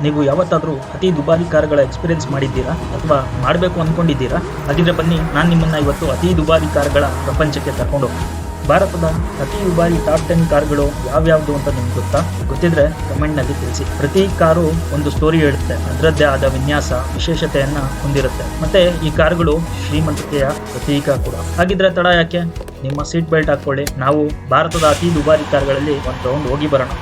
ನೀವು ಯಾವತ್ತಾದರೂ ಅತಿ ದುಬಾರಿ ಕಾರುಗಳ ಎಕ್ಸ್ಪೀರಿಯನ್ಸ್ ಮಾಡಿದ್ದೀರಾ ಅಥವಾ ಮಾಡಬೇಕು ಅಂದ್ಕೊಂಡಿದ್ದೀರಾ? ಹಾಗಿದ್ರೆ ಬನ್ನಿ, ನಾನು ನಿಮ್ಮನ್ನು ಇವತ್ತು ಅತಿ ದುಬಾರಿ ಕಾರುಗಳ ಪ್ರಪಂಚಕ್ಕೆ ಕರ್ಕೊಂಡು ಹೋಗ್ತೀನಿ. ಭಾರತದ ಅತಿ ದುಬಾರಿ ಟಾಪ್ 10 ಕಾರುಗಳು ಯಾವ್ಯಾವುದು ಅಂತ ನಿಮ್ಗೆ ಗೊತ್ತಾ? ಗೊತ್ತಿದ್ರೆ ಕಮೆಂಟ್ನಲ್ಲಿ ತಿಳಿಸಿ. ಪ್ರತಿ ಕಾರು ಒಂದು ಸ್ಟೋರಿ ಹೇಳುತ್ತೆ, ಅದರದ್ದೇ ಆದ ವಿನ್ಯಾಸ ವಿಶೇಷತೆಯನ್ನ ಹೊಂದಿರುತ್ತೆ. ಮತ್ತೆ ಈ ಕಾರುಗಳು ಶ್ರೀಮಂತಿಕೆಯ ಪ್ರತೀಕ ಕೂಡ. ಹಾಗಿದ್ರೆ ತಡ ಯಾಕೆ, ನಿಮ್ಮ ಸೀಟ್ ಬೆಲ್ಟ್ ಹಾಕೊಳ್ಳಿ. ನಾವು ಭಾರತದ ಅತಿ ದುಬಾರಿ ಕಾರುಗಳಲ್ಲಿ ಒಂದು ರೌಂಡ್ ಹೋಗಿ ಬರೋಣ.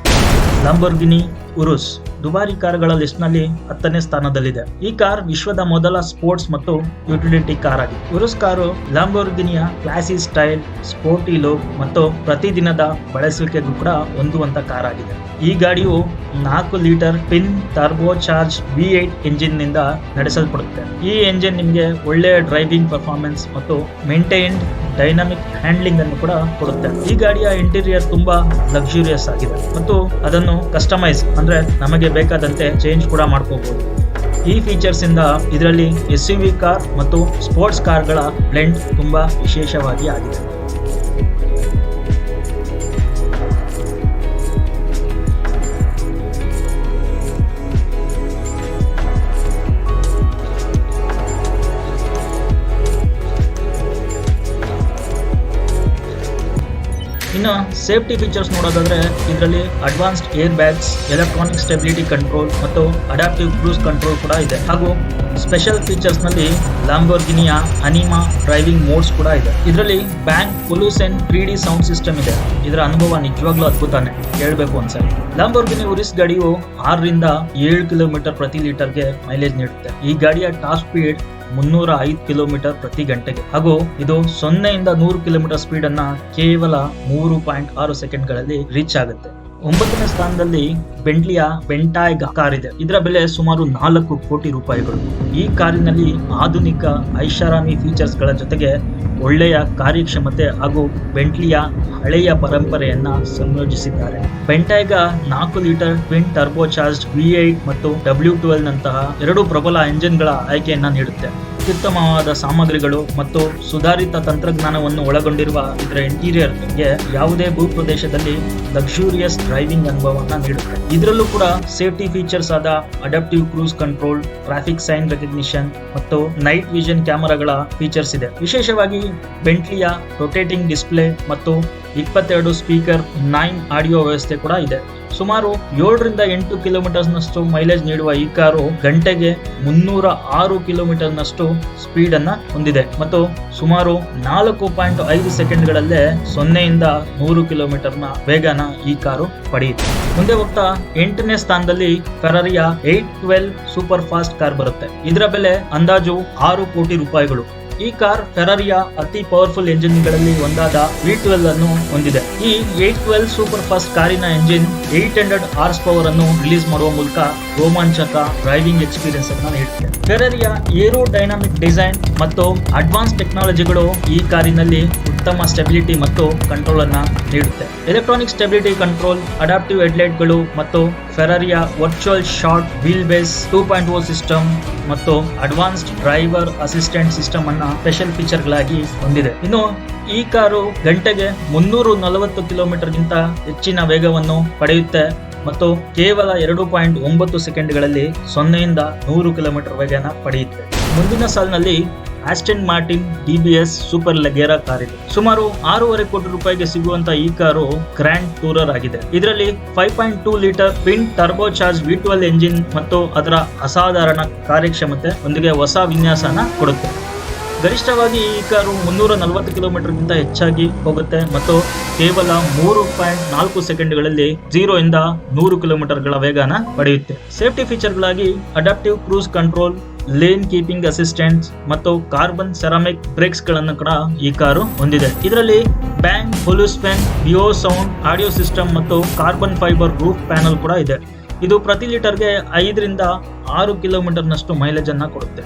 ಲ್ಯಾಂಬೋರ್ಗಿನಿ ಉರುಸ್ ದುಬಾರಿ ಕಾರುಗಳ ಲಿಸ್ಟ್ನಲ್ಲಿ 10ನೇ ಸ್ಥಾನದಲ್ಲಿದೆ. ಈ ಕಾರ್ ವಿಶ್ವದ ಮೊದಲ ಸ್ಪೋರ್ಟ್ಸ್ ಮತ್ತು ಯುಟಿಲಿಟಿ ಕಾರ್ ಆಗಿದೆ. ಉರುಸ್ ಕಾರು ಲ್ಯಾಂಬೋರ್ಗಿನಿಯ ಕ್ಲಾಸಿ ಸ್ಟೈಲ್, ಸ್ಪೋರ್ಟಿ ಲುಕ್ ಮತ್ತು ಪ್ರತಿದಿನದ ಬಳಸುವಿಕೆಗೂ ಕೂಡ ಹೊಂದುವಂತ ಕಾರ್ ಆಗಿದೆ. ಈ ಗಾಡಿಯು 4 litre twin turbo charge V8 engine ನಿಂದ ನಡೆಸಲ್ಪಡುತ್ತೆ. ಈ ಎಂಜಿನ್ ನಿಮಗೆ ಒಳ್ಳೆಯ ಡ್ರೈವಿಂಗ್ ಪರ್ಫಾರ್ಮೆನ್ಸ್ ಮತ್ತು ಮೇಂಟೈನ್ಡ್ ಡೈನಾಮಿಕ್ ಹ್ಯಾಂಡ್ಲಿಂಗ್ ಅನ್ನು ಕೂಡ ಕೊಡುತ್ತೆ. ಈ ಗಾಡಿಯ ಇಂಟೀರಿಯರ್ ತುಂಬಾ ಲಕ್ಸುರಿಯಸ್ ಆಗಿದೆ ಮತ್ತು ಅದನ್ನು ಕಸ್ಟಮೈಸ್ ಅಂದ್ರೆ ನಮಗೆ ಬೇಕಾದಂತೆ ಚೇಂಜ್ ಕೂಡ ಮಾಡ್ಕೋಬಹುದು. ಈ ಫೀಚರ್ಸ್ ಇಂದ ಇದರಲ್ಲಿ SUV ಕಾರ್ ಮತ್ತು ಸ್ಪೋರ್ಟ್ಸ್ ಕಾರ್ಗಳ ಬ್ಲೆಂಡ್ ತುಂಬಾ ವಿಶೇಷವಾಗಿ ಆಗಿದೆ. ಇನ್ನು ಸೇಫ್ಟಿ ಫೀಚರ್ಸ್ ನೋಡೋದಾದ್ರೆ ಇದರಲ್ಲಿ advanced air bags, electronic stability control ಮತ್ತು ಅಡಾಪ್ಟಿವ್ ಕ್ರೂಸ್ ಕಂಟ್ರೋಲ್ ಕೂಡ ಇದೆ. ಹಾಗೂ ಸ್ಪೆಷಲ್ ಫೀಚರ್ಸ್ ನಲ್ಲಿ ಲ್ಯಾಂಬೋರ್ಗಿನಿಯ ಅನಿಮಾ ಡ್ರೈವಿಂಗ್ ಮೋಡ್ಸ್ ಕೂಡ ಇದೆ. ಇದರಲ್ಲಿ Bang pollution 3D sound system ಇದೆ. ಇದರ ಅನುಭವ ನಿಜವಾಗ್ಲೂ ಅದ್ಭುತಾನೆ, ಹೇಳ್ಬೇಕು ಅನ್ಸಲ್ಲ. ಲ್ಯಾಂಬೋರ್ಗಿನಿ ಉರಿಸ್ ಗಾಡಿಯು 6 ರಿಂದ 7 ಕಿಲೋಮೀಟರ್ ಪ್ರತಿ ಲೀಟರ್ಗೆ ಮೈಲೇಜ್ ನೀಡುತ್ತೆ. ಈ ಗಾಡಿಯ ಟಾಪ್ ಸ್ಪೀಡ್ 305 ಕಿಲೋಮೀಟರ್ ಪ್ರತಿ ಗಂಟೆಗೆ ಹಾಗೂ ಇದು 0 ಇಂದ 100 ಕಿಲೋಮೀಟರ್ ಸ್ಪೀಡ್ ಅನ್ನ ಕೇವಲ 3.6 ಸೆಕೆಂಡ್ಗಳಲ್ಲಿ ರೀಚ್ ಆಗುತ್ತೆ. 9ನೇ ಸ್ಥಾನದಲ್ಲಿ ಬೆಂಟ್ಲಿಯ ಬೆಂಟಾಯ್ ಕಾರ್ ಇದೆ. ಇದರ ಬೆಲೆ ಸುಮಾರು 4 ಕೋಟಿ ರೂಪಾಯಿಗಳು. ಈ ಕಾರಿನಲ್ಲಿ ಆಧುನಿಕ ಐಷಾರಾಮಿ ಫೀಚರ್ಸ್ ಗಳ ಜೊತೆಗೆ ಒಳ್ಳೆಯ ಕಾರ್ಯಕ್ಷಮತೆ ಹಾಗೂ ಬೆಂಟ್ಲಿಯ ಹಳೆಯ ಪರಂಪರೆಯನ್ನ ಸಂಯೋಜಿಸಿದ್ದಾರೆ. ಬೆಂಟಾಯ್ಗ 4 litre twin turbo charge V8 ಮತ್ತು W12 ನಂತಹ 2 ಪ್ರಬಲ ಎಂಜಿನ್ಗಳ ಆಯ್ಕೆಯನ್ನ ನೀಡುತ್ತೆ. ಅತ್ಯುತ್ತಮವಾದ ಸಾಮಗ್ರಿಗಳು ಮತ್ತು ಸುಧಾರಿತ ತಂತ್ರಜ್ಞಾನವನ್ನು ಒಳಗೊಂಡಿರುವ ಇದರ ಇಂಟೀರಿಯರ್ ಗೆ ಯಾವುದೇ ಭೂಪ್ರದೇಶದಲ್ಲಿ ಲಕ್ಸುರಿಯಸ್ ಡ್ರೈವಿಂಗ್ ಅನುಭವವನ್ನು ನೀಡುತ್ತೆ. ಇದರಲ್ಲೂ ಕೂಡ ಸೇಫ್ಟಿ ಫೀಚರ್ಸ್ ಆದ adaptive cruise control, traffic sign recognition ಮತ್ತು ನೈಟ್ ವಿಷನ್ ಕ್ಯಾಮೆರಾಗಳ ಫೀಚರ್ಸ್ ಇದೆ. ವಿಶೇಷವಾಗಿ ಬೆಂಟ್ಲಿಯ ರೊಟೇಟಿಂಗ್ ಡಿಸ್ಪ್ಲೇ ಮತ್ತು 22 ಸ್ಪೀಕರ್ 9 ಆಡಿಯೋ ವ್ಯವಸ್ಥೆ ಕೂಡ ಇದೆ. ಸುಮಾರು 7 ರಿಂದ 8 ಕಿಲೋಮೀಟರ್ನಷ್ಟು ಮೈಲೇಜ್ ನೀಡುವ ಈ ಕಾರು ಗಂಟೆಗೆ 306 ಕಿಲೋಮೀಟರ್ನಷ್ಟು ಸ್ಪೀಡ್ ಅನ್ನ ಹೊಂದಿದೆ ಮತ್ತು ಸುಮಾರು 4.5 ಸೆಕೆಂಡ್ಗಳಲ್ಲೇ 0 ಇಂದ 100 ಕಿಲೋಮೀಟರ್ನ ವೇಗನ ಈ ಕಾರು ಪಡೆಯುತ್ತೆ. ಮುಂದೆ ಹೋಗ್ತಾ 8ನೇ ಸ್ಥಾನದಲ್ಲಿ ಫೆರಾರಿಯ 812 ಸೂಪರ್ ಫಾಸ್ಟ್ ಕಾರ್ ಬರುತ್ತೆ. ಇದರ ಬೆಲೆ ಅಂದಾಜು 6 ಕೋಟಿ ರೂಪಾಯಿಗಳು. ಈ ಕಾರ್ ಫೆರಾರಿಯ ಅತಿ ಪವರ್ಫುಲ್ ಎಂಜಿನ್ಗಳಲ್ಲಿ ಒಂದಾದ V12 ಅನ್ನು ಹೊಂದಿದೆ. ಈ 812 ಸೂಪರ್ ಫಾಸ್ಟ್ ಕಾರಿನ ಎಂಜಿನ್ 800 ಹಾರ್ಸ್ ಪವರ್ ಅನ್ನು ರಿಲೀಸ್ ಮಾಡುವ ಮೂಲಕ ರೋಮಾಂಚಕ ಡ್ರೈವಿಂಗ್ ಎಕ್ಸ್ಪೀರಿಯನ್ಸ್ ಅನ್ನು ನೀಡುತ್ತೆ. ಫೆರಾರಿಯ ಏರೋ ಡೈನಾಮಿಕ್ ಡಿಸೈನ್ ಮತ್ತು ಅಡ್ವಾನ್ಸ್ ಟೆಕ್ನಾಲಜಿಗಳು ಈ ಕಾರಿನಲ್ಲಿ ಉತ್ತಮ ಸ್ಟೆಬಿಲಿಟಿ ಮತ್ತು ಕಂಟ್ರೋಲ್ ಅನ್ನ ನೀಡುತ್ತೆ. Electronic stability control, adaptive headlight ಗಳು ಮತ್ತು ಫೆರಾರಿಯ virtual short wheel base 2.0 system ಮತ್ತು ಅಡ್ವಾನ್ಸ್ಡ್ ಡ್ರೈವರ್ ಅಸಿಸ್ಟೆಂಟ್ ಸಿಸ್ಟಮ್ ಅನ್ನ ಸ್ಪೆಷಲ್ ಫೀಚರ್ ಗಳಾಗಿ ಹೊಂದಿದೆ. ಇನ್ನು ಈ ಕಾರು ಗಂಟೆಗೆ 340 ಕಿಲೋಮೀಟರ್ ಗಿಂತ ಹೆಚ್ಚಿನ ವೇಗವನ್ನು ಪಡೆಯುತ್ತೆ ಮತ್ತು ಕೇವಲ 2.9 ಸೆಕೆಂಡ್ಗಳಲ್ಲಿ 0 ಇಂದ 100 ಕಿಲೋಮೀಟರ್ ವೇಗನ ಪಡೆಯುತ್ತೆ. ಮುಂದಿನ ಸಾಲಿನಲ್ಲಿ Aston Martin DBS Superleggera car ಇದೆ. ಸುಮಾರು 6.5 ಕೋಟಿ ರೂಪಾಯಿಗೆ ಸಿಗುವಂತ ಈ ಕಾರು ಗ್ರ್ಯಾಂಡ್ ಟೂರರ್ ಆಗಿದೆ. ಇದರಲ್ಲಿ 5.2 litre twin turbo charge V12 engine ಮತ್ತು ಅದರ ಅಸಾಧಾರಣ ಕಾರ್ಯಕ್ಷಮತೆ ಒಂದಿಗೆ ಹೊಸ ವಿನ್ಯಾಸನ ಕೊಡುತ್ತೆ. ಗರಿಷ್ಠವಾಗಿ ಈ ಕಾರು 340 ಕಿಲೋಮೀಟರ್ಗಿಂತ ಹೆಚ್ಚಾಗಿ ಹೋಗುತ್ತೆ ಮತ್ತು ಕೇವಲ 3.4 ಸೆಕೆಂಡ್ಗಳಲ್ಲಿ 0 ಇಂದ 100 ಕಿಲೋಮೀಟರ್ಗಳ ವೇಗನ ಪಡೆಯುತ್ತೆ. ಸೇಫ್ಟಿ ಫೀಚರ್ಗಳಾಗಿ adaptive cruise control, lane keeping assistant ಮತ್ತು ಕಾರ್ಬನ್ ಸೆರಾಮಿಕ್ ಬ್ರೇಕ್ಸ್ ಗಳನ್ನು ಕೂಡ ಈ ಕಾರು ಹೊಂದಿದೆ. ಇದರಲ್ಲಿ Bang Olufsen Beo sound audio system ಮತ್ತು ಕಾರ್ಬನ್ ಫೈಬರ್ ರೂಫ್ ಪ್ಯಾನಲ್ ಕೂಡ ಇದೆ. ಇದು ಪ್ರತಿ ಲೀಟರ್ಗೆ 5 ರಿಂದ 6 ಕಿಲೋಮೀಟರ್ನಷ್ಟು ಮೈಲೇಜ್ ಅನ್ನ ಕೊಡುತ್ತೆ.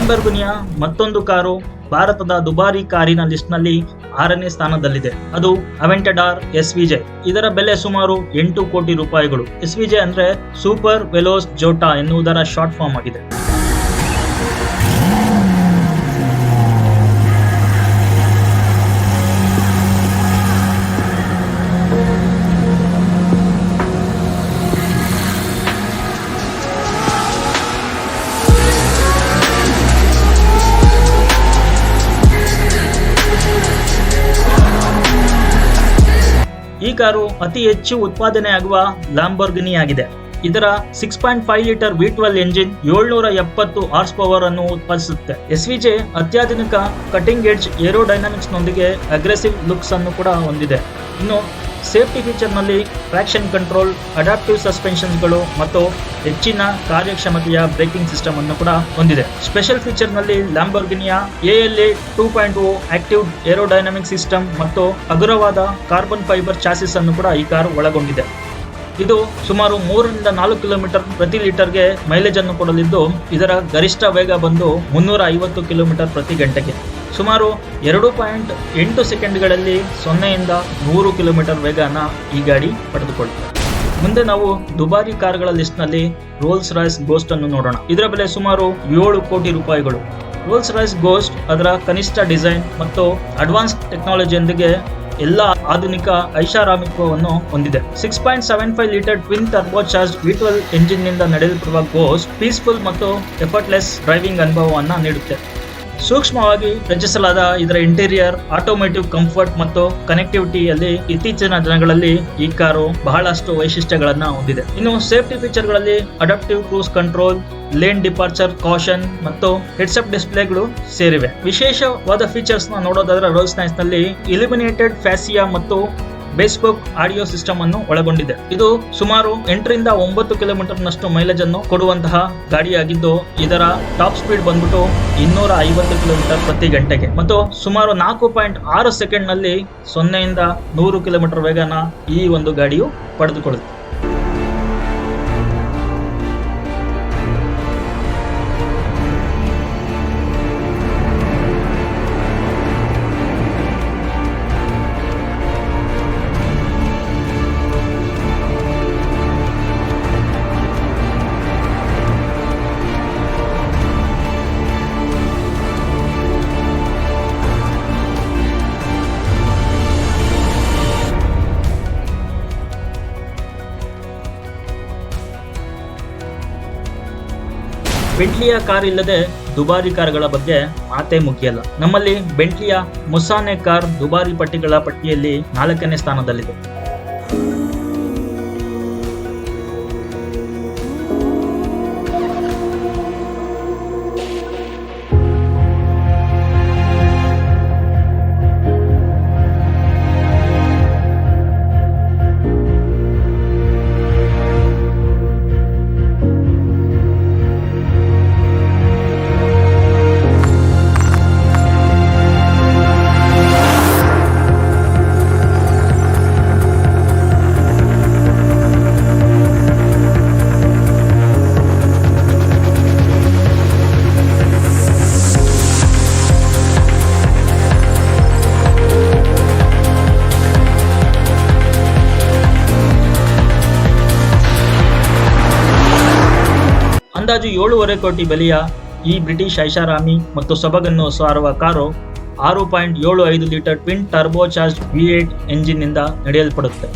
ಲ್ಯಾಂಬರ್ಗಿನಿಯ ಮತ್ತೊಂದು ಕಾರು ಭಾರತದ ದುಬಾರಿ ಕಾರಿನ ಲಿಸ್ಟ್ ನಲ್ಲಿ 6ನೇ ಸ್ಥಾನದಲ್ಲಿದೆ. ಅದು ಅವೆಂಟಡಾರ್ SVJ. ಇದರ ಬೆಲೆ ಸುಮಾರು 8 ಕೋಟಿ ರೂಪಾಯಿಗಳು. SVJ ಅಂದ್ರೆ ಸೂಪರ್ ವೆಲೋಸ್ ಜೋಟಾ ಎನ್ನುವುದರ ಶಾರ್ಟ್ ಫಾರ್ಮ್ ಆಗಿದೆ. ಈ ಕಾರು ಅತಿ ಹೆಚ್ಚು ಉತ್ಪಾದನೆಯಾಗುವ ಲ್ಯಾಂಬರ್ಗಿನಿ ಆಗಿದೆ. ಇದರ 6.5 litre V12 engine 770 horse power ಅನ್ನು ಉತ್ಪಾದಿಸುತ್ತೆ. SVJ ಅತ್ಯಾಧುನಿಕ ಕಟಿಂಗ್ ಎಡ್ಜ್ ಏರೋಡೈನಾಮಿಕ್ಸ್ ನೊಂದಿಗೆ ಅಗ್ರೆಸಿವ್ ಲುಕ್ಸ್ ಅನ್ನು ಕೂಡ ಹೊಂದಿದೆ. ಇನ್ನು ಸೇಫ್ಟಿ ಫೀಚರ್ ನಲ್ಲಿ ಟ್ರಾಕ್ಷನ್ ಕಂಟ್ರೋಲ್, ಅಡಾಪ್ಟಿವ್ ಸಸ್ಪೆನ್ಷನ್ಗಳು ಮತ್ತು ಹೆಚ್ಚಿನ ಕಾರ್ಯಕ್ಷಮತೆಯ ಬ್ರೇಕಿಂಗ್ ಸಿಸ್ಟಮ್ ಅನ್ನು ಕೂಡ ಹೊಂದಿದೆ. ಸ್ಪೆಷಲ್ ಫೀಚರ್ ನಲ್ಲಿ ಲ್ಯಾಂಬರ್ಗಿನಿಯ ALA 2.0 ಆಕ್ಟಿವ್ ಏರೋಡೈನಾಮಿಕ್ ಸಿಸ್ಟಮ್ ಮತ್ತು ಹಗುರವಾದ ಕಾರ್ಬನ್ ಫೈಬರ್ ಚಾಸಿಸ್ ಅನ್ನು ಕೂಡ ಈ ಕಾರು ಒಳಗೊಂಡಿದೆ. ಇದು ಸುಮಾರು 3 ರಿಂದ 4 ಕಿಲೋಮೀಟರ್ ಪ್ರತಿ ಲೀಟರ್ಗೆ ಮೈಲೇಜ್ ಅನ್ನು ಕೊಡಲಿದ್ದು, ಇದರ ಗರಿಷ್ಠ ವೇಗ ಬಂದು 350 ಕಿಲೋಮೀಟರ್ ಪ್ರತಿ ಗಂಟೆಗೆ. ಸುಮಾರು 2.8 ಸೆಕೆಂಡ್ಗಳಲ್ಲಿ 0 ಯಿಂದ 100 ಕಿಲೋಮೀಟರ್ ವೇಗನ ಈ ಗಾಡಿ ಪಡೆದುಕೊಳ್ಳುತ್ತೆ. ಮುಂದೆ ನಾವು ದುಬಾರಿ ಕಾರುಗಳ ಲಿಸ್ಟ್ ನಲ್ಲಿ ರೋಲ್ಸ್ ರಾಯ್ಸ್ ಗೋಸ್ಟ್ ಅನ್ನು ನೋಡೋಣ. ಇದರ ಬೆಲೆ ಸುಮಾರು 7 ಕೋಟಿ ರೂಪಾಯಿಗಳು. ರೋಲ್ಸ್ ರಾಯ್ಸ್ ಗೋಸ್ಟ್ ಅದರ ಕನಿಷ್ಠ ಡಿಸೈನ್ ಮತ್ತು ಅಡ್ವಾನ್ಸ್ ಟೆಕ್ನಾಲಜಿಯೊಂದಿಗೆ ಎಲ್ಲ ಆಧುನಿಕ ಐಷಾರಾಮಿತ್ವವನ್ನು ಹೊಂದಿದೆ. 6.75 litre twin turbo charge V12 engine ನಿಂದ ನಡೆಯಲ್ಪಡುವ ಗೋಸ್ಟ್ ಪೀಸ್ಫುಲ್ ಮತ್ತು ಎಫರ್ಟ್ಲೆಸ್ ಡ್ರೈವಿಂಗ್ ಅನುಭವವನ್ನು ನೀಡುತ್ತೆ. ಸೂಕ್ಷ್ಮವಾಗಿ ರಚಿಸಲಾದ ಇದರ ಇಂಟೀರಿಯರ್, ಆಟೋಮೇಟಿವ್ ಕಂಫರ್ಟ್ ಮತ್ತು ಕನೆಕ್ಟಿವಿಟಿಯಲ್ಲಿ ಇತ್ತೀಚಿನ ದಿನಗಳಲ್ಲಿ ಈ ಕಾರು ಬಹಳಷ್ಟು ವೈಶಿಷ್ಟ್ಯಗಳನ್ನ ಹೊಂದಿದೆ. ಇನ್ನು ಸೇಫ್ಟಿ ಫೀಚರ್ಗಳಲ್ಲಿ adaptive cruise control, lane departure caution ಮತ್ತು ಹೆಡ್ಸ್ ಅಪ್ ಡಿಸ್ಪ್ಲೇಗಳು ಸೇರಿವೆ. ವಿಶೇಷವಾದ ಫೀಚರ್ಸ್ ನೋಡೋದಾದ್ರೆ ರೋಲ್ಸ್ ರಾಯ್ಸ್ ನಲ್ಲಿ ಇಲ್ಯುಮಿನೇಟೆಡ್ ಫ್ಯಾಸಿಯಾ ಮತ್ತು ಬೇಸ್ಪೋಕ್ ಆಡಿಯೋ ಸಿಸ್ಟಮ್ ಅನ್ನು ಒಳಗೊಂಡಿದೆ. ಇದು ಸುಮಾರು 8 ರಿಂದ 9 ಕಿಲೋಮೀಟರ್ ನಷ್ಟು ಮೈಲೇಜ್ ಅನ್ನು ಕೊಡುವಂತಹ ಗಾಡಿಯಾಗಿದ್ದು, ಇದರ ಟಾಪ್ ಸ್ಪೀಡ್ ಬಂದ್ಬಿಟ್ಟು 250 ಕಿಲೋಮೀಟರ್ ಪ್ರತಿ ಗಂಟೆಗೆ ಮತ್ತು ಸುಮಾರು 4.6 ಸೆಕೆಂಡ್ ನಲ್ಲಿ 0 ಯಿಂದ 100 ಕಿಲೋಮೀಟರ್ ವೇಗನ ಈ ಒಂದು ಗಾಡಿಯು ಪಡೆದುಕೊಳ್ಳುತ್ತೆ. ಬೆಂಟ್ಲಿಯ ಕಾರ್ ಇಲ್ಲದೆ ದುಬಾರಿ ಕಾರುಗಳ ಬಗ್ಗೆ ಮಾತೇ ಮುಗಿಯಲ್ಲ. ನಮ್ಮಲ್ಲಿ ಬೆಂಟ್ಲಿಯ ಮುಸಾನೆ ಕಾರ್ ದುಬಾರಿ ಪಟ್ಟಿಗಳ ಪಟ್ಟಿಯಲ್ಲಿ 4ನೇ ಸ್ಥಾನದಲ್ಲಿದೆ. ಅಂದಾಜು 7.5 ಕೋಟಿ ಬೆಲೆಯ ಈ ಬ್ರಿಟಿಷ್ ಐಷಾರಾಮಿ ಮತ್ತು ಸೊಬಗನ್ನು ಸಾರುವ car 6.75 litre twin turbo charge V8 engine ನಿಂದ ನಡೆಯಲ್ಪಡುತ್ತೆ.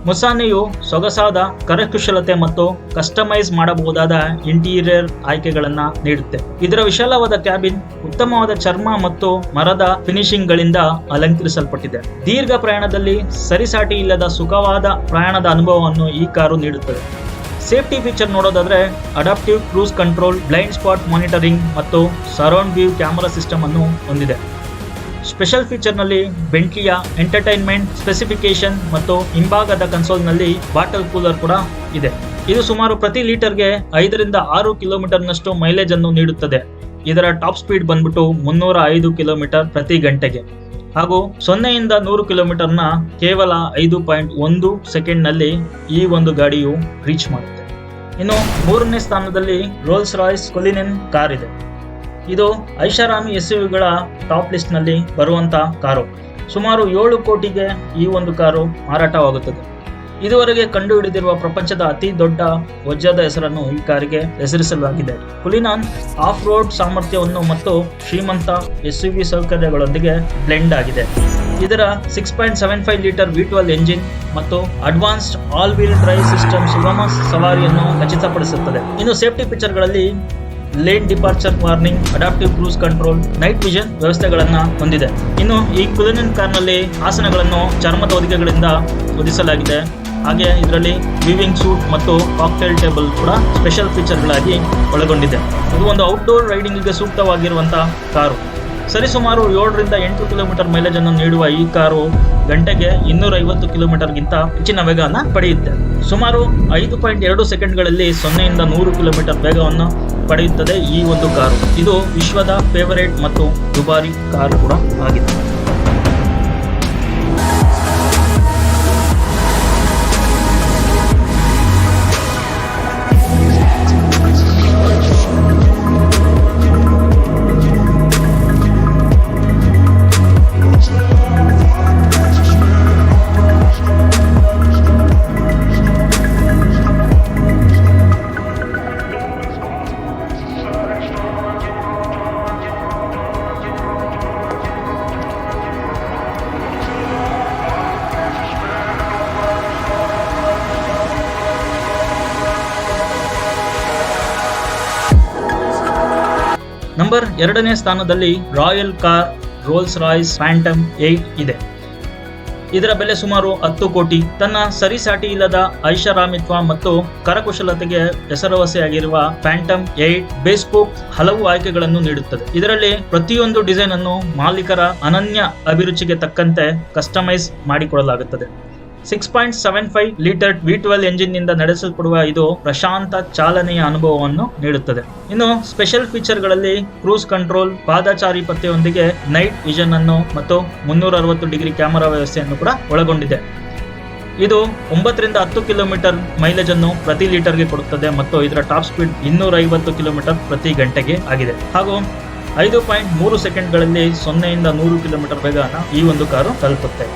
ಮುಸಾನೆಯು ಸೊಗಸಾದ ಕರಕುಶಲತೆ ಮತ್ತು ಕಸ್ಟಮೈಸ್ ಮಾಡಬಹುದಾದ ಇಂಟೀರಿಯರ್ ಆಯ್ಕೆಗಳನ್ನ ನೀಡುತ್ತೆ. ಇದರ ವಿಶಾಲವಾದ ಕ್ಯಾಬಿನ್ ಉತ್ತಮವಾದ ಚರ್ಮ ಮತ್ತು ಮರದ ಫಿನಿಶಿಂಗ್ ಗಳಿಂದ ಅಲಂಕರಿಸಲ್ಪಟ್ಟಿದೆ. ದೀರ್ಘ ಪ್ರಯಾಣದಲ್ಲಿ ಸರಿಸಾಟಿ ಇಲ್ಲದ ಸುಖವಾದ ಪ್ರಯಾಣದ ಅನುಭವವನ್ನು ಈ ಕಾರು ನೀಡುತ್ತದೆ. ಸೇಫ್ಟಿ ಫೀಚರ್ ನೋಡೋದಾದ್ರೆ adaptive cruise control, blind spot monitoring ಮತ್ತು ಸರೌಂಡ್ ವ್ಯೂ ಕ್ಯಾಮೆರಾ ಸಿಸ್ಟಮ್ ಅನ್ನು ಹೊಂದಿದೆ. ಸ್ಪೆಷಲ್ ಫೀಚರ್ ನಲ್ಲಿ ಬೆಂಟ್ಲಿಯ ಎಂಟರ್ಟೈನ್ಮೆಂಟ್ ಸ್ಪೆಸಿಫಿಕೇಶನ್ ಮತ್ತು ಹಿಂಭಾಗದ ಕನ್ಸೋಲ್ನಲ್ಲಿ ಬಾಟಲ್ ಕೂಲರ್ ಕೂಡ ಇದೆ. ಇದು ಸುಮಾರು ಪ್ರತಿ ಲೀಟರ್ಗೆ 5 ರಿಂದ 6 ಕಿಲೋಮೀಟರ್ನಷ್ಟು ಮೈಲೇಜ್ ಅನ್ನು ನೀಡುತ್ತದೆ. ಇದರ ಟಾಪ್ ಸ್ಪೀಡ್ ಬಂದ್ಬಿಟ್ಟು 305 ಕಿಲೋಮೀಟರ್ ಪ್ರತಿ ಗಂಟೆಗೆ ಹಾಗೂ 0 ಯಿಂದ 100 ಕಿಲೋಮೀಟರ್ನ ಕೇವಲ 5.1 ಸೆಕೆಂಡ್ ನಲ್ಲಿ ಈ ಒಂದು ಗಾಡಿಯು ರೀಚ್ ಮಾಡುತ್ತೆ. ಇನ್ನು 3ನೇ ಸ್ಥಾನದಲ್ಲಿ ರೋಲ್ಸ್ ರಾಯ್ಸ್ ಕುಲಿನೆನ್ ಕಾರ್ ಇದೆ. ಇದು ಐಷಾರಾಮಿ ಎಸ್ಯುವಿಗಳ ಟಾಪ್ ಲಿಸ್ಟ್ ನಲ್ಲಿ ಬರುವಂತ ಕಾರು. ಸುಮಾರು 7 ಕೋಟಿಗೆ ಈ ಒಂದು ಕಾರು ಮಾರಾಟವಾಗುತ್ತದೆ. ಇದುವರೆಗೆ ಕಂಡುಹಿಡಿದಿರುವ ಪ್ರಪಂಚದ ಅತಿ ದೊಡ್ಡ ವಜ್ರದ ಹೆಸರನ್ನು ಈ ಕಾರಿಗೆ ಹೆಸರಿಸಲಾಗಿದೆ. ಕುಲಿನಾನ್ ಆಫ್ ರೋಡ್ ಸಾಮರ್ಥ್ಯವನ್ನು ಮತ್ತು ಶ್ರೀಮಂತ ಎಸ್ಯುವಿ ಸೌಕರ್ಯಗಳೊಂದಿಗೆ ಬ್ಲೆಂಡ್ ಆಗಿದೆ. ಇದರ 6.75 ಲೀಟರ್ V12 ಎಂಜಿನ್ ಮತ್ತು advanced all wheel drive system ಸುಗಮ ಸವಾರಿಯನ್ನು ಖಚಿತಪಡಿಸುತ್ತದೆ. ಇನ್ನು ಸೇಫ್ಟಿ ಫೀಚರ್ಗಳಲ್ಲಿ lane departure warning, adaptive cruise control, night vision ವ್ಯವಸ್ಥೆಗಳನ್ನು ಹೊಂದಿದೆ. ಇನ್ನು ಈ ಕುಲಿನಾನ್ ಕಾರ್ನಲ್ಲಿ ಆಸನಗಳನ್ನು ಚರ್ಮದ ಹೊದಿಕೆಗಳಿಂದ ಹೊದಿಸಲಾಗಿದೆ. ಹಾಗೆ ಇದರಲ್ಲಿ ವಿವಿಂಗ್ ಸೂಟ್ ಮತ್ತು ಕಾಕ್ಟೇಲ್ ಟೇಬಲ್ ಕೂಡ ಸ್ಪೆಷಲ್ ಫೀಚರ್ಗಳಾಗಿ ಒಳಗೊಂಡಿದೆ. ಇದು ಒಂದು ಔಟ್ಡೋರ್ ರೈಡಿಂಗ್ಗೆ ಸೂಕ್ತವಾಗಿರುವಂತಹ ಕಾರು. ಸರಿಸುಮಾರು 7 ರಿಂದ 8 ಕಿಲೋಮೀಟರ್ ಮೈಲೇಜ್ ಅನ್ನು ನೀಡುವ ಈ ಕಾರು ಗಂಟೆಗೆ 250 ಕಿಲೋಮೀಟರ್ಗಿಂತ ಹೆಚ್ಚಿನ ವೇಗವನ್ನು ಪಡೆಯುತ್ತೆ. ಸುಮಾರು 5.2 ಸೆಕೆಂಡ್ಗಳಲ್ಲಿ 0 ರಿಂದ 100 ಕಿಲೋಮೀಟರ್ ವೇಗವನ್ನು ಪಡೆಯುತ್ತದೆ ಈ ಒಂದು ಕಾರು. ಇದು ವಿಶ್ವದ ಫೇವರೇಟ್ ಮತ್ತು ದುಬಾರಿ ಕಾರು ಕೂಡ ಆಗಿದೆ. ನಂಬರ್ 2ನೇ ಸ್ಥಾನದಲ್ಲಿ royal car Rolls Royce Phantom 8 ಇದೆ. ಇದರ ಬೆಲೆ ಸುಮಾರು 10 ಕೋಟಿ. ತನ್ನ ಸರಿಸಾಟಿ ಇಲ್ಲದ ಐಷಾರಾಮಿತ್ವ ಮತ್ತು ಕರಕುಶಲತೆಗೆ ಹೆಸರುವಾಸಿಯಾಗಿರುವ ಫ್ಯಾಂಟಮ್ 8 ಬೇಸ್ಪೋಕ್ ಹಲವು ಆಯ್ಕೆಗಳನ್ನು ನೀಡುತ್ತದೆ. ಇದರಲ್ಲಿ ಪ್ರತಿಯೊಂದು ಡಿಸೈನ್ ಅನ್ನು ಮಾಲೀಕರ ಅನನ್ಯ ಅಭಿರುಚಿಗೆ ತಕ್ಕಂತೆ ಕಸ್ಟಮೈಸ್ ಮಾಡಿಕೊಡಲಾಗುತ್ತದೆ. 6.75 ಲೀಟರ್ V12 ಎಂಜಿನ್ ನಿಂದ ನಡೆಸಲ್ಪಡುವ ಇದು ಪ್ರಶಾಂತ ಚಾಲನೆಯ ಅನುಭವವನ್ನು ನೀಡುತ್ತದೆ. ಇನ್ನು ಸ್ಪೆಷಲ್ ಫೀಚರ್ಗಳಲ್ಲಿ ಕ್ರೂಸ್ ಕಂಟ್ರೋಲ್, ಪಾದಚಾರಿ ಪತ್ತೆಯೊಂದಿಗೆ ನೈಟ್ ವಿಷನ್ ಅನ್ನು ಮತ್ತು 360 ಡಿಗ್ರಿ ಕ್ಯಾಮೆರಾ ವ್ಯವಸ್ಥೆಯನ್ನು ಕೂಡ ಒಳಗೊಂಡಿದೆ. ಇದು 9 ರಿಂದ 10 ಕಿಲೋಮೀಟರ್ ಮೈಲೇಜ್ ಅನ್ನು ಪ್ರತಿ ಲೀಟರ್ಗೆ ಕೊಡುತ್ತದೆ ಮತ್ತು ಇದರ ಟಾಪ್ ಸ್ಪೀಡ್ 250 ಕಿಲೋಮೀಟರ್ ಪ್ರತಿ ಗಂಟೆಗೆ ಆಗಿದೆ. ಹಾಗೂ 5.3 ಸೆಕೆಂಡ್ಗಳಲ್ಲಿ 0 ರಿಂದ 100 ಕಿಲೋಮೀಟರ್ ವೇಗವನ್ನು ಈ ಒಂದು ಕಾರು ತಲುಪುತ್ತೆ.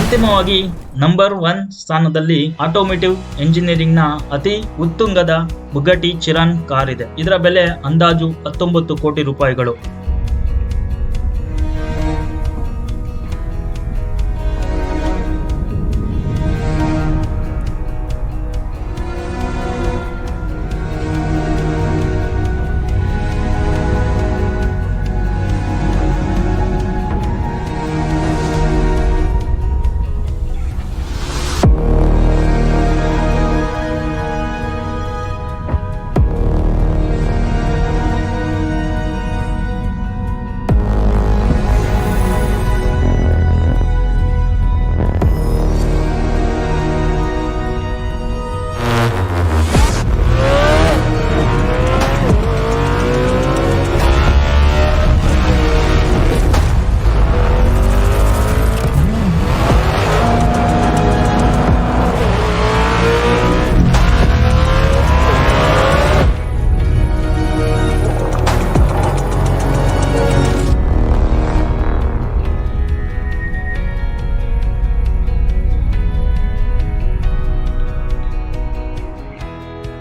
ಅಂತಿಮವಾಗಿ ನಂಬರ್ 1 ಸ್ಥಾನದಲ್ಲಿ ಆಟೋಮೇಟಿವ್ ಎಂಜಿನಿಯರಿಂಗ್ ನ ಅತಿ ಉತ್ತುಂಗದ ಬುಗಟಿ ಚಿರಾನ್ ಕಾರ್ ಇದೆ. ಇದರ ಬೆಲೆ ಅಂದಾಜು 19 ಕೋಟಿ ರೂಪಾಯಿಗಳು.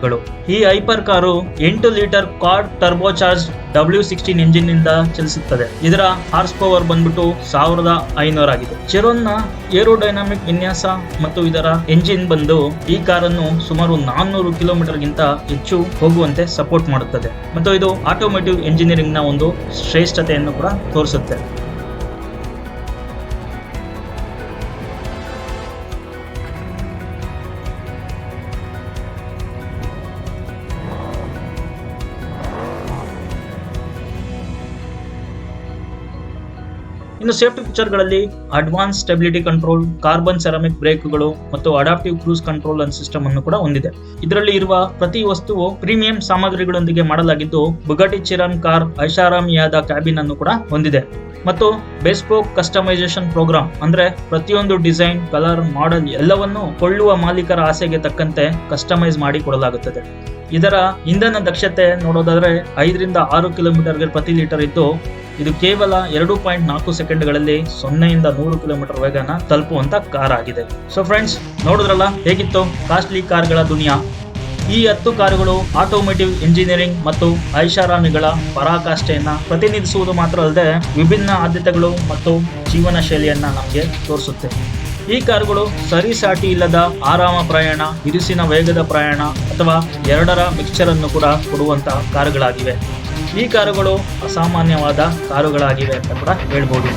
ಗಳು. ಈ hyper car 8 litre quad turbocharge W16 engine ನಿಂದ ಚಲಿಸುತ್ತದೆ. ಇದರ ಹಾರ್ಸ್ ಪವರ್ ಬಂದ್ಬಿಟ್ಟು 1500 ಆಗಿದೆ. ಚಿರೋನ್ ನ ಏರೋಡೈನಾಮಿಕ್ ವಿನ್ಯಾಸ ಮತ್ತು ಇದರ ಎಂಜಿನ್ ಬಂದು ಈ ಕಾರನ್ನು ಸುಮಾರು 400 ಕಿಲೋಮೀಟರ್ ಗಿಂತ ಹೆಚ್ಚು ಹೋಗುವಂತೆ ಸಪೋರ್ಟ್ ಮಾಡುತ್ತದೆ ಮತ್ತು ಇದು ಆಟೋಮೇಟಿವ್ ಎಂಜಿನಿಯರಿಂಗ್ ನ ಒಂದು ಶ್ರೇಷ್ಠತೆಯನ್ನು ಕೂಡ ತೋರಿಸುತ್ತೆ. ಇನ್ನು ಸೇಫ್ಟಿ ಫೀಚರ್ಗಳಲ್ಲಿ advance stability control, carbon ceramic ಬ್ರೇಕ್ಗಳು ಮತ್ತು ಅಡಾಪ್ಟಿವ್ ಕ್ರೂಸ್ ಕಂಟ್ರೋಲ್ ಸಿಸ್ಟಮ್ ಅನ್ನು ಕೂಡ ಹೊಂದಿದೆ. ಇದರಲ್ಲಿ ಇರುವ ಪ್ರತಿ ವಸ್ತುವು ಪ್ರೀಮಿಯಂ ಸಾಮಗ್ರಿಗಳೊಂದಿಗೆ ಮಾಡಲಾಗಿದ್ದು ಬುಗಾಟಿ ಚಿರಾನ್ ಕಾರ್ ಐಷಾರಾಮಿಯಾದ ಕ್ಯಾಬಿನ್ ಅನ್ನು ಕೂಡ ಹೊಂದಿದೆ ಮತ್ತು ಬೆಸ್ಪೋಕ್ ಕಸ್ಟಮೈಸೇಷನ್ ಪ್ರೋಗ್ರಾಮ್ ಅಂದ್ರೆ ಪ್ರತಿಯೊಂದು ಡಿಸೈನ್, ಕಲರ್, ಮಾಡೆಲ್ ಎಲ್ಲವನ್ನು ಕೊಳ್ಳುವ ಮಾಲೀಕರ ಆಸೆಗೆ ತಕ್ಕಂತೆ ಕಸ್ಟಮೈಸ್ ಮಾಡಿ ಕೊಡಲಾಗುತ್ತದೆ. ಇದರ ಇಂಧನ ದಕ್ಷತೆ ನೋಡೋದಾದ್ರೆ 5 ರಿಂದ 6 ಕಿಲೋಮೀಟರ್ಗೆ ಪ್ರತಿ ಲೀಟರ್ ಇದ್ದು ಇದು ಕೇವಲ 2.4 ಸೆಕೆಂಡ್ಗಳಲ್ಲಿ 0 ಯಿಂದ 100 ಕಿಲೋಮೀಟರ್ ವೇಗನ ತಲುಪುವಂತ ಕಾರ್ ಆಗಿದೆ. ಸೊ ಫ್ರೆಂಡ್ಸ್, ನೋಡಿದ್ರಲ್ಲ ಹೇಗಿತ್ತು ಕಾಸ್ಟ್ಲಿ ಕಾರ್ಗಳ ದುನಿಯಾ. ಈ 10 ಕಾರುಗಳು ಆಟೋಮೇಟಿವ್ ಇಂಜಿನಿಯರಿಂಗ್ ಮತ್ತು ಐಷಾರಾಮಿಗಳ ಪರಾಕಾಷ್ಠೆಯನ್ನ ಪ್ರತಿನಿಧಿಸುವುದು ಮಾತ್ರ ಅಲ್ಲದೆ ವಿಭಿನ್ನ ಆದ್ಯತೆಗಳು ಮತ್ತು ಜೀವನ ಶೈಲಿಯನ್ನ ನಮಗೆ ತೋರಿಸುತ್ತೆ. ಈ ಕಾರುಗಳು ಸರಿಸಾಟಿ ಇಲ್ಲದ ಆರಾಮ ಪ್ರಯಾಣ, ಬಿರುಸಿನ ವೇಗದ ಪ್ರಯಾಣ ಅಥವಾ ಎರಡರ ಮಿಕ್ಸ್ಚರ್ ಅನ್ನು ಕೂಡ ಕೊಡುವಂತಹ ಕಾರುಗಳಾಗಿವೆ. ಈ ಕಾರುಗಳು ಅಸಾಮಾನ್ಯವಾದ ಕಾರುಗಳಾಗಿವೆ ಅಂತ ಕೂಡ ಹೇಳ್ಬೋದು.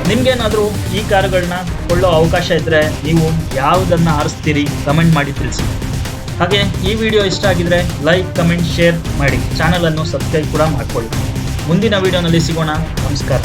ನಿಮ್ಗೇನಾದ್ರೂ ಈ ಕಾರುಗಳನ್ನ ಕೊಳ್ಳೋ ಅವಕಾಶ ಇದ್ರೆ ನೀವು ಯಾವುದನ್ನ ಆರಿಸ್ತೀರಿ ಕಮೆಂಟ್ ಮಾಡಿ ತಿಳಿಸಿ. ಹಾಗೆ ಈ ವಿಡಿಯೋ ಇಷ್ಟ ಆಗಿದ್ರೆ ಲೈಕ್, ಕಮೆಂಟ್, ಶೇರ್ ಮಾಡಿ. ಚಾನಲ್ ಅನ್ನು ಸಬ್ಸ್ಕ್ರೈಬ್ ಕೂಡ ಮಾಡ್ಕೊಳ್ಳಿ. ಮುಂದಿನ ವಿಡಿಯೋನಲ್ಲಿ ಸಿಗೋಣ. ನಮಸ್ಕಾರ.